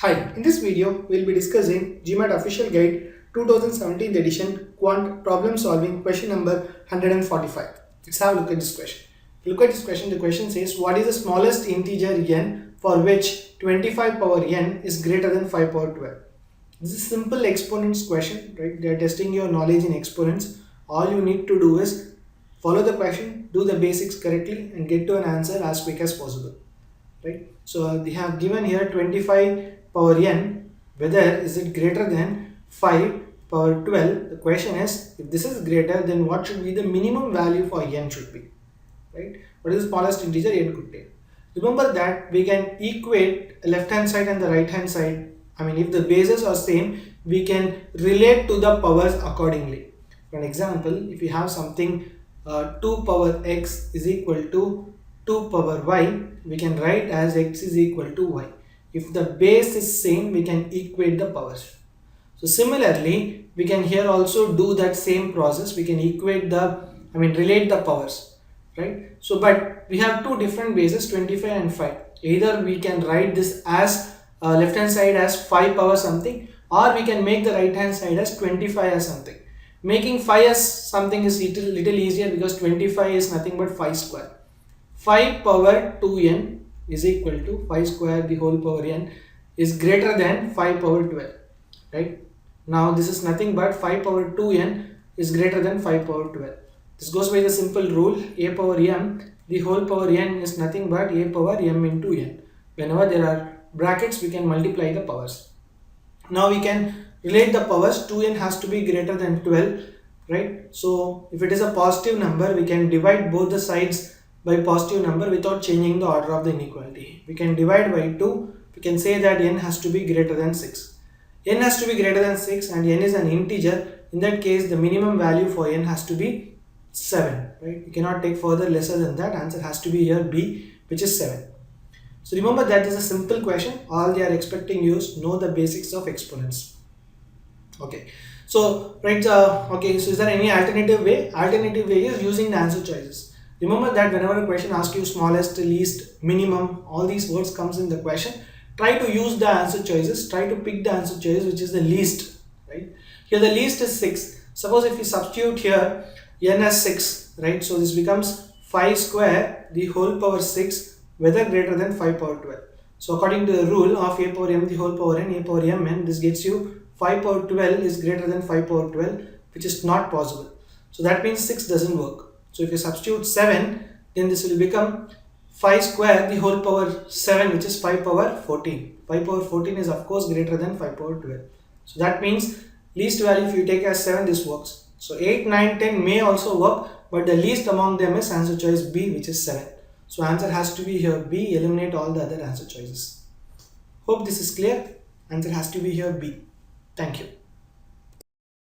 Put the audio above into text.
Hi, in this video, we'll be discussing GMAT Official Guide 2017 edition Quant Problem Solving question number 145. Let's have a look at this question. If you look at this question, the question says, what is the smallest integer n for which 25 power n is greater than 5 power 12? This is a simple exponents question, right? They are testing your knowledge in exponents. All you need to do is follow the question, do the basics correctly and get to an answer as quick as possible. Right, so they have given here 25 power n, whether is it greater than 5 power 12. The question is, if this is greater, then what should be the minimum value for n should be, right? What is the smallest integer n could take? Remember that we can equate left hand side and the right hand side. I mean, if the bases are same, we can relate to the powers accordingly. For an example, if you have something 2 power x is equal to 2 power y, we can write as x is equal to y. If the base is same, we can equate the powers. So similarly, we can here also do that same process. We can relate the powers, right? So but we have two different bases, 25 and 5. Either we can write this as left hand side as 5 power something, or we can make the right hand side as 25 as something. Making 5 as something is little easier because 25 is nothing but 5 square. 5 power 2n is equal to 5 square the whole power n is greater than 5 power 12, right? Now this is nothing but 5 power 2n is greater than 5 power 12. This goes by the simple rule, a power m, the whole power n is nothing but a power m into n. Whenever there are brackets, we can multiply the powers. Now we can relate the powers. 2n has to be greater than 12, right? So if it is a positive number, we can divide both the sides by positive number without changing the order of the inequality. We can divide by 2. We can say that n has to be greater than 6. N has to be greater than 6 and n is an integer. In that case, the minimum value for n has to be 7, right? We cannot take further lesser than that. Answer has to be here B, which is 7. So remember that is a simple question. All they are expecting you is know the basics of exponents. Okay. So right. Okay. So is there any alternative way? Alternative way is using the answer choices. Remember that whenever a question asks you smallest, least, minimum, all these words comes in the question, try to use the answer choices, try to pick the answer choice which is the least, right? Here the least is 6. Suppose if you substitute here n as 6, right? So this becomes 5 square the whole power 6, whether greater than 5 power 12. So according to the rule of a power m the whole power n, a power mn, this gets you 5 power 12 is greater than 5 power 12, which is not possible. So that means 6 doesn't work. So if you substitute 7, then this will become 5 square the whole power 7, which is 5 power 14. 5 power 14 is of course greater than 5 power 12. So that means least value if you take as 7, this works. So 8, 9, 10 may also work, but the least among them is answer choice B, which is 7. So answer has to be here B, eliminate all the other answer choices. Hope this is clear. Answer has to be here B. Thank you.